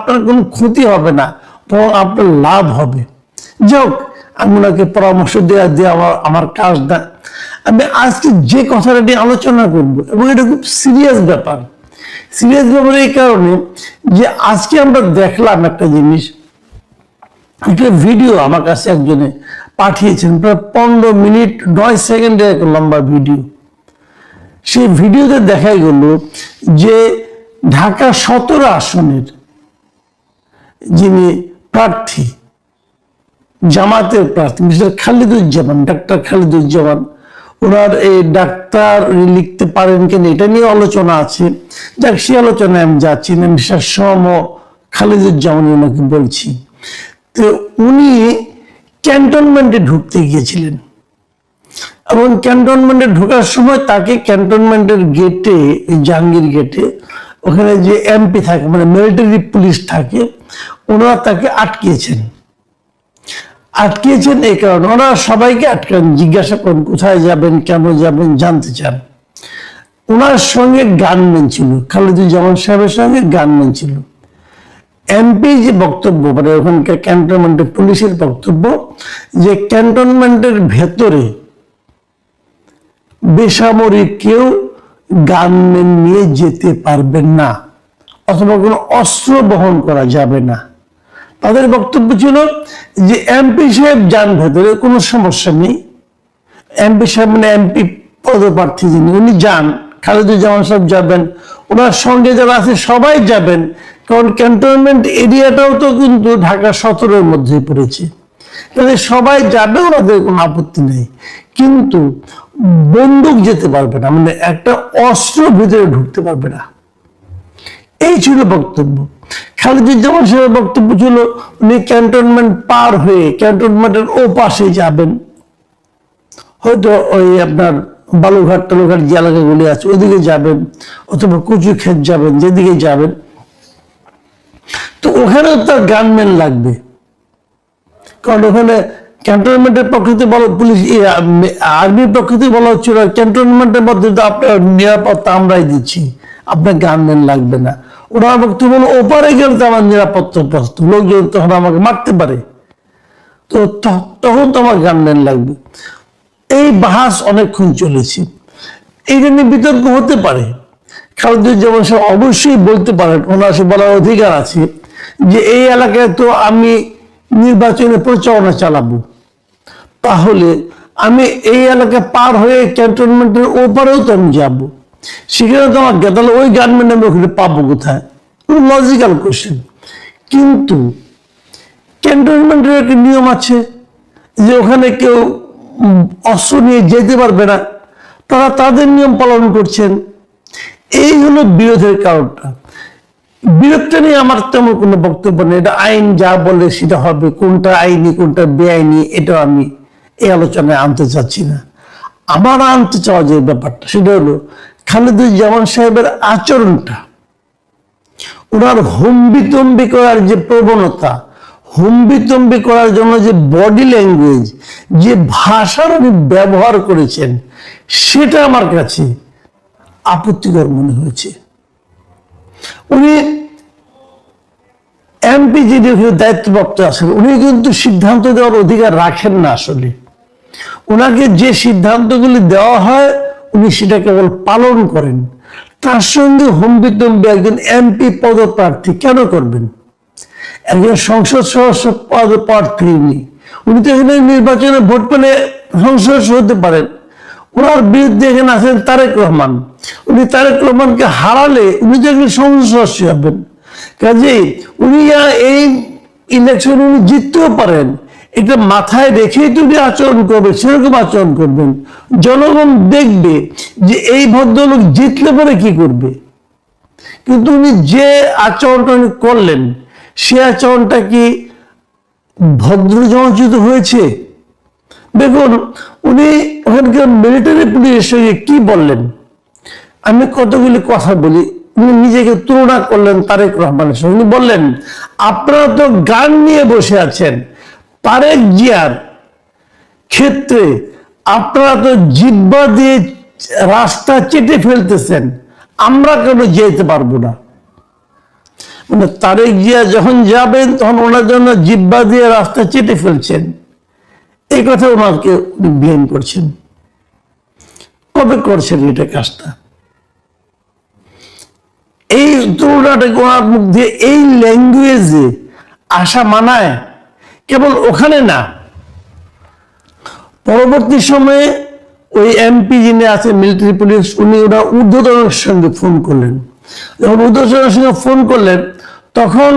আপনার কোনো ক্ষতি হবে না, বরং আপনার লাভ হবে। যাক, আমি ওনাকে পরামর্শ দিয়ে আমার কাজ না। আমি আজকে যে কথাটা নিয়ে আলোচনা করব, এবং এটা খুব সিরিয়াস ব্যাপার। সিরিয়াস ব্যাপার এই কারণে যে আজকে আমরা দেখলাম একটা জিনিস, একটা ভিডিও আমার কাছে একজনে পাঠিয়েছেন, প্রায় 15 মিনিট 9 সেকেন্ডের একটা লম্বা ভিডিও। সেই ভিডিওতে দেখা গেল যে ঢাকা 17 আসনের যিনি প্রার্থী, জামাতের প্রার্থী মিস্টার খালিদুজ্জামান, ডাক্তার খালিদুজ্জামান, ওনার এই ডাক্তার লিখতে পারেন কেন এটা নিয়ে আলোচনা আছে। যাক, সে আলোচনায় আমি যাচ্ছি না, মিস্টার সম খালিদুজ্জামান ওনাকে বলছি। তো উনি ক্যান্টনমেন্টে ঢুকতে গিয়েছিলেন, এবং ক্যান্টনমেন্টে ঢোকার সময় তাকে ক্যান্টনমেন্টের গেটে, জাহাঙ্গীর গেটে, ওখানে যে এমপি থাকে, মানে মিলিটারি পুলিশ থাকে, ওনারা তাকে আটকিয়েছেন এই কারণে। ওনারা সবাইকে আটকান, জিজ্ঞাসা করেন কোথায় যাবেন, কেন যাবেন, জানতে চান। ওনার সঙ্গে গানম্যান ছিল, খালিদুজ্জামান সাহেবের সঙ্গে গানম্যান ছিল। এমপি যে বক্তব্য, মানে ওখানকার ক্যান্টনমেন্টের পুলিশের বক্তব্য, যে ক্যান্টনমেন্টের ভেতরে বেসামরিক কেউ গানম্যান নিয়ে যেতে পারবেন না, অথবা কোনো অস্ত্র বহন করা যাবে না। তাদের বক্তব্য ছিল যে এমপি সাহেব যান ভেতরে, কোনো সমস্যা নেই। এমপি সাহেব মানে এমপি পদপ্রার্থী যিনি, উনি যান, খালিদুজ্জামান সাহেব যাবেন, ওনার সঙ্গে যারা আছে সবাই যাবেন, কারণ ক্যান্টনমেন্ট এরিয়াটাও তো কিন্তু ঢাকা 17-এর মধ্যে পড়েছে। তাহলে সবাই যাবে, ওনাদের কোনো আপত্তি নেই, কিন্তু বন্দুক যেতে পারবে না, মানে একটা অস্ত্র ভিতরে ঢুকতে পারবে না। এই ছিল বক্তব্য। খালিদুজ্জামান সাহেবের বক্তব্য ছিল উনি ক্যান্টনমেন্ট পার হয়ে ক্যান্টনমেন্টের ও পাশে যাবেন, হয়তো ওই আপনার বালুঘাট টালুঘাট যে এলাকাগুলি আছে ওদিকে যাবেন, অথবা কুচু ক্ষেত যাবেন, যেদিকে যাবেন। তো ওখানেও তার গানম্যান লাগবে, কারণ ওখানে ক্যান্টনমেন্টের পক্ষে বলা, পুলিশ আর্মির পক্ষে বলা হচ্ছিল ক্যান্টনমেন্টের মধ্যে তো আপনার নিরাপত্তা আমরাই দিচ্ছি, আপনার গানম্যান লাগবে না। ওরা বক্তব্য বলো ওপারে গেলে তো আমার নিরাপত্তা প্রস্তুত, লোকজন তখন আমাকে মারতে পারে, তো তখন তো আমার গানম্যান লাগবে। এই বাহাস অনেকক্ষণ চলেছে। এইটা নিয়ে বিতর্ক হতে পারে। খালিদুজ্জামান সাহেব অবশ্যই বলতে পারেন, ওনার সে বলার অধিকার আছে যে এই এলাকায় তো আমি নির্বাচনে প্রচারণা চালাবো, তাহলে আমি এই এলাকা পার হয়ে ক্যান্টনমেন্টের ওপারেও তো আমি যাবো, সেখানে তো আমার তাহলে ওই গানম্যান আমি ওখানে পাবো কোথায়? Logical question. কিন্তু ক্যান্টনমেন্টের একটা নিয়ম আছে যে ওখানে কেউ অস্ত্র নিয়ে যেতে পারবে না, তারা তাদের নিয়ম পালন করছেন। এই হলো বিরোধের কারণটা। বিরোধটা নিয়ে আমার তেমন কোনো বক্তব্য নেই, এটা আইন যা বলে সেটা হবে, কোনটা আইনি কোনটা বেআইনি এটা আমি এই আলোচনায় আনতে চাচ্ছি না। আমার আনতে চাওয়া যে ব্যাপারটা সেটা হলো খালিদুজ্জামান সাহেবের আচরণটা, ওনার হুম্বিতম্বি করার যে প্রবণতা, হুম্বিতম্বি করার জন্য যে বডি ল্যাঙ্গুয়েজ, যে ভাষার উনি ব্যবহার করেছেন, সেটা আমার কাছে আপত্তিকর মনে হয়েছে। উনি এমপি যিনি দায়িত্বপ্রাপ্ত আছেন, উনি কিন্তু সিদ্ধান্ত দেওয়ার অধিকার রাখেন না। আসলে ওনাকে যে সিদ্ধান্তগুলি দেওয়া হয় উনি সেটা কেবল পালন করেন। তার সঙ্গে হুম্বিতম্বি একজন এমপি পদপ্রার্থী কেন করবেন? একজন সংসদ সদস্য পদপ্রার্থী উনি তো এখানে নির্বাচনে ভোট পেলে সংসদ সদস্য হতে পারেন। ওনার বিরুদ্ধে এখানে আছেন তারেক রহমান, উনি তারেক রহমানকে হারালে উনি তো একজন সংসদ সদস্য হবেন। কাজেই উনি এই ইলেকশনে উনি জিততেও পারেন, এটা মাথায় রেখেই তুমি আচরণ করবে, সেরকম আচরণ করবেন। জনগণ দেখবে যে এই ভদ্রলোক জিতলে পরে কি করবে। কিন্তু উনি যে আচরণটা উনি করলেন, সে আচরণটা কি ভদ্র জনচিত হয়েছে? দেখুন, উনি ওখানকার মিলিটারি পুলিশের সঙ্গে কি বললেন, আমি কতগুলি কথা বলি। উনি নিজেকে তুলনা করলেন তারেক রহমানের সঙ্গে। উনি বললেন, আপনারা তো গান নিয়ে বসে আছেন, তারেক জিয়ার ক্ষেত্রে আপনারা তো জিহ্বা দিয়ে রাস্তা চেটে ফেলতেছেন, আমরা কেন যেতে পারবো না? মানে তারেক জিয়া যখন যাবেন তখন ওনার জন্য জিব্বা দিয়ে রাস্তা চেটে ফেলছেন, এই কথা ওনাকে বিয়ান করছেন। কবে করছেন এটা কাজটা? এই তুলনাটাকে ওনার মুখ দিয়ে এই ল্যাঙ্গুয়েজে আসা মানায়? কেবল ওখানে না, পরবর্তী সময়ে ওই এমপি যিনি আছেন মিলিটারি পুলিশ, উনি ওরা ঊর্ধ্বতনের সঙ্গে ফোন করলেন। যখন ঊর্ধ্বতনের সঙ্গে ফোন করলেন তখন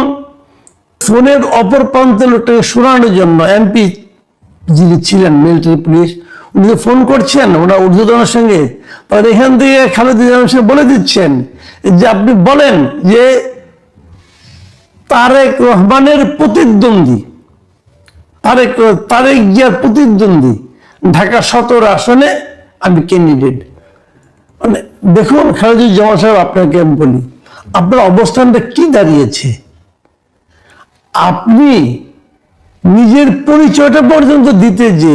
ফোনের অপর প্রান্তে লোকটাকে শোনানোর জন্য এমপি যিনি ছিলেন মিলিটারি পুলিশ, উনি যে ফোন করছেন ওনার ঊর্ধ্বতনের সঙ্গে, তখন এখান থেকে খালেদা জিয়া বলে দিচ্ছেন যে আপনি বলেন যে তারেক রহমানের প্রতিদ্বন্দ্বী, তারেক জিয়ার প্রতিদ্বন্দ্বী ঢাকা 17 আসনে আমি ক্যান্ডিডেট। মানে দেখুন খালেদুজ্জামান সাহেব, আপনাকে আমি বলি আপনার অবস্থানটা কি দাঁড়িয়েছে। আপনি নিজের পরিচয়টা পর্যন্ত দিতে যে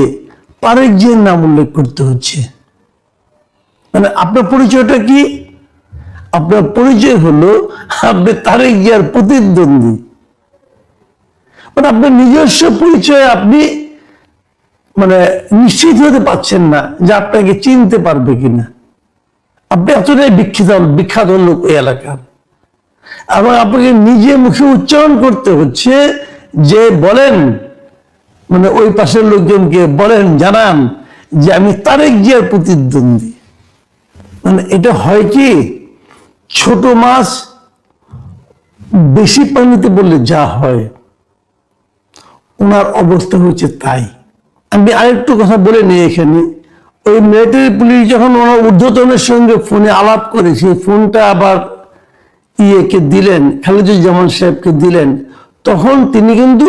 তারেক জিয়ার নাম উল্লেখ করতে হচ্ছে। মানে আপনার পরিচয়টা কি? আপনার পরিচয় হলো আপনি তারেক জিয়ার প্রতিদ্বন্দ্বী। মানে আপনার নিজস্ব পরিচয় আপনি মানে নিশ্চিত হতে পারছেন না যে আপনাকে চিনতে পারবে কিনা। আপনি এতটাই বিখ্যাত লোক এই এলাকার, এবং আপনাকে নিজে মুখে উচ্চারণ করতে হচ্ছে যে বলেন, মানে ওই পাশের লোকজনকে বলেন, জানান যে আমি তারেক জিয়ার প্রতিদ্বন্দ্বী। মানে এটা হয় কি, ছোট মাছ বেশি পানিতে বললে যা হয়, ওনার অবস্থা হচ্ছে তাই। আমি আরেকটু কথা বলে নিই এখানে, ওই মিলিটারি পুলিশ যখন ওনার ঊর্ধ্বতনের সঙ্গে ফোনে আলাপ করে সেই ফোনটা আবার ইয়েকে দিলেন, খালেদুজ্জামান সাহেবকে দিলেন, তখন তিনি কিন্তু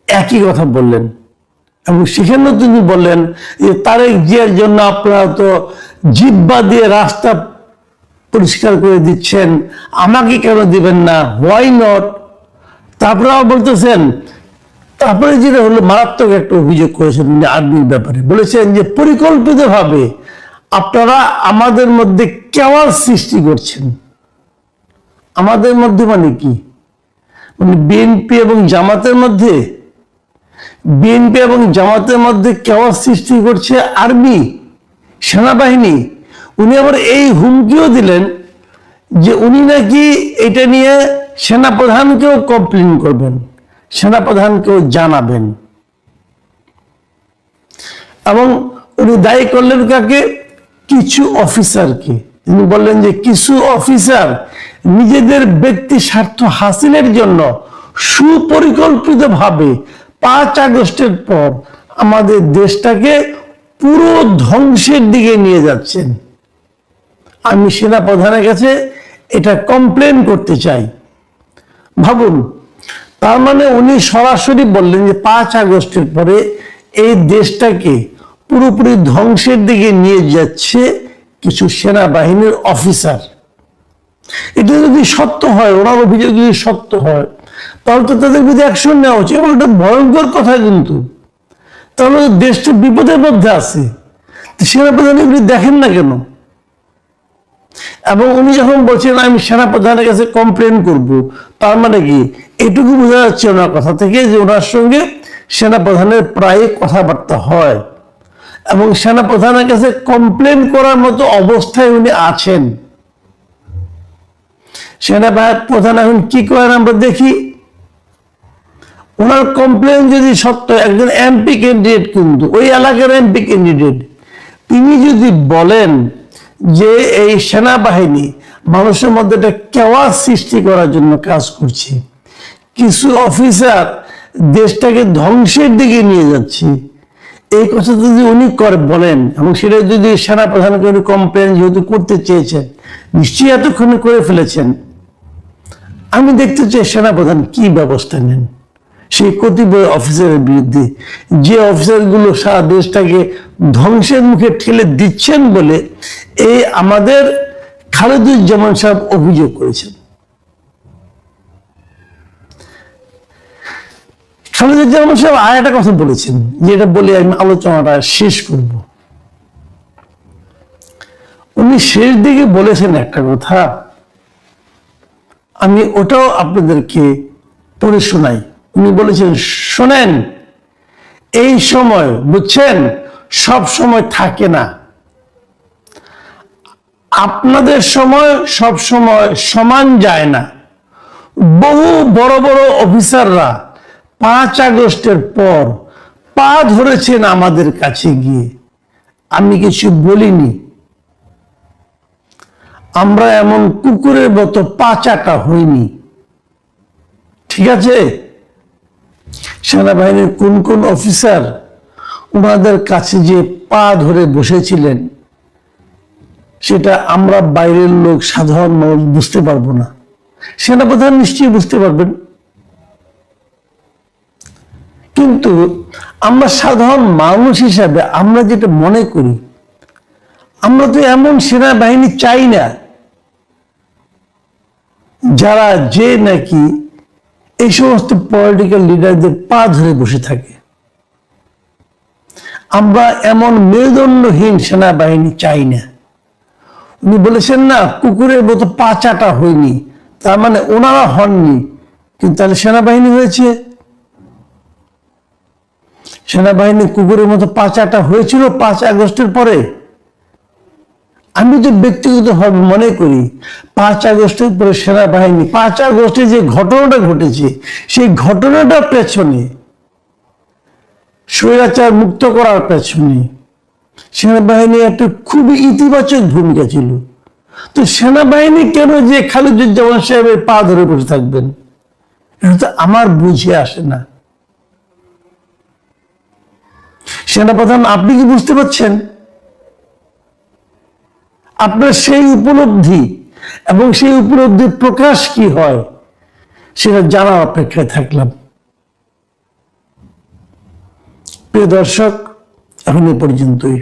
একই কথা বললেন। এবং সেখানেও তিনি বললেন যে তারেক জিয়ার জন্য আপনারা তো জিব্বা দিয়ে রাস্তা পরিষ্কার করে দিচ্ছেন, আমাকে কেন দিবেন না, হোয়াই নট। তারপরে বলতেছেন, তারপরে যেটা হলো মারাত্মক একটা অভিযোগ করেছেন আর্মির ব্যাপারে, বলেছেন যে পরিকল্পিতভাবে আপনারা আমাদের মধ্যে কেওয়াস সৃষ্টি করছেন। আমাদের মধ্যে মানে কি? মানে বিএনপি এবং জামাতের মধ্যে, বিএনপি এবং জামাতের মধ্যে কেওয়াস সৃষ্টি করছে আর্মি, সেনাবাহিনী। উনি আবার এই হুমকিও দিলেন যে উনি নাকি এটা নিয়ে সেনাপ্রধানকেও কমপ্লেন করবেন, সেনাপ্রধানকেও জানাবেন। এবং উনি দায়ী করলেন কাকে? কিছু অফিসারকে। তিনি বললেন যে কিছু অফিসার নিজেদের ব্যক্তি স্বার্থ হাসিলের জন্য সুপরিকল্পিতভাবে 5 আগস্টের পর আমাদের দেশটাকে পুরো ধ্বংসের দিকে নিয়ে যাচ্ছেন। আমি সেনাপ্রধানের কাছে এটা কমপ্লেন করতে চাই। ভাবুন, তার মানে উনি সরাসরি বললেন যে 5 আগস্টের পরে এই দেশটাকে পুরোপুরি ধ্বংসের দিকে নিয়ে যাচ্ছে কিছু সেনাবাহিনীর অফিসার। এটা যদি সত্য হয়, ওনার অভিযোগ যদি সত্য হয়, তাহলে তো তাদের বিরুদ্ধে অ্যাকশন নেওয়া উচিত। এবং এটা ভয়ঙ্কর কথা কিন্তু, তাহলে দেশটা বিপদের মধ্যে আছে। সেনাপ্রধান এগুলি দেখেন না কেন? এবং উনি যখন বলছেন আমি সেনাপ্রধানের কাছে কমপ্লেন করব, তার মানে কি এটুকু বোঝা যাচ্ছে ওনার কথা থেকে যে ওনার সঙ্গে সেনাপ্রধানের প্রায় কথাবার্তা হয় এবং সেনাপ্রধানের কাছে কমপ্লেন করার মতো অবস্থায় উনি আছেন। সেনাপ্রধান এখন কি করেন আমরা দেখি। ওনার কমপ্লেন যদি সত্য, একজন এমপি ক্যান্ডিডেট, কিন্তু ওই এলাকার এমপি ক্যান্ডিডেট, তিনি যদি বলেন যে এই সেনাবাহিনী মানুষের মধ্যে একটা কেওয়াস সৃষ্টি করার জন্য কাজ করছে, কিছু অফিসার দেশটাকে ধ্বংসের দিকে নিয়ে যাচ্ছে, এই কথা যদি উনি বলেন এবং সেটা যদি সেনাপ্রধানকে উনি কমপ্লেন যেহেতু করতে চেয়েছেন, নিশ্চয়ই এতক্ষণে করে ফেলেছেন। আমি দেখতে চাই সেনাপ্রধান কি ব্যবস্থা নেন সেই কতিপয় অফিসারের বিরুদ্ধে, যে অফিসারগুলো সারা দেশটাকে ধ্বংসের মুখে ঠেলে দিচ্ছেন বলে এই আমাদের খালেদুজ্জামান সাহেব অভিযোগ করেছেন। খালেদুজ্জামান সাহেব আর একটা কথা বলেছেন, যেটা বলে আমি আলোচনাটা শেষ করব। উনি শেষ দিকে বলেছেন একটা কথা, আমি ওটাও আপনাদেরকে পড়ে শোনাই। উনি বলেছেন, শোনেন, এই সময় বুঝছেন সব সময় থাকে না, আপনাদের সময় সব সময় সমান যায় না। বহু বড় বড় অফিসাররা 5 আগস্টের পর পা ধরেছেন আমাদের কাছে গিয়ে, আমি কিছু বলিনি। আমরা এমন কুকুরের মতো পা চাটা হইনি, ঠিক আছে? সেনাবাহিনীর কোন কোন অফিসার ওনাদের কাছে যে পা ধরে বসেছিলেন সেটা আমরা বাইরের লোক, সাধারণ মানুষ বুঝতে পারবো না, সেনাপ্রধান নিশ্চয়ই বুঝতে পারবেন। কিন্তু আমরা সাধারণ মানুষ হিসাবে আমরা যেটা মনে করি, আমরা তো এমন সেনাবাহিনী চাই না যারা যে নাকি এই সমস্ত পলিটিক্যাল লিডারদের পা ধরে বসে থাকে। আমরা এমন মেরুদণ্ডহীন সেনাবাহিনী চাই না। উনি বলেছেন না, কুকুরের মতো পা চাটা হয়নি, তার মানে ওনারা হননি, কিন্তু তাহলে সেনাবাহিনী হয়েছে। সেনাবাহিনী কুকুরের মতো পা চাটা হয়েছিল 5 আগস্টের পরে। আমি তো ব্যক্তিগতভাবে মনে করি 5 আগস্টের পরে সেনাবাহিনী, 5 আগস্টে যে ঘটনাটা ঘটেছে সেই ঘটনাটার পেছনে, স্বৈরাচার মুক্ত করার পেছনে সেনাবাহিনীর একটা খুবই ইতিবাচক ভূমিকা ছিল। তো সেনাবাহিনী কেন যে খালিদুজ্জামান সাহেবের পা ধরে বসে থাকবেন, এটা তো আমার বুঝে আসে না। সেনাপ্রধান, আপনি কি বুঝতে পারছেন? আপনার সেই উপলব্ধি এবং সেই উপলব্ধির প্রকাশ কি হয় সেটা জানার অপেক্ষায় থাকলাম। প্রিয় দর্শক, এখন এ পর্যন্তই।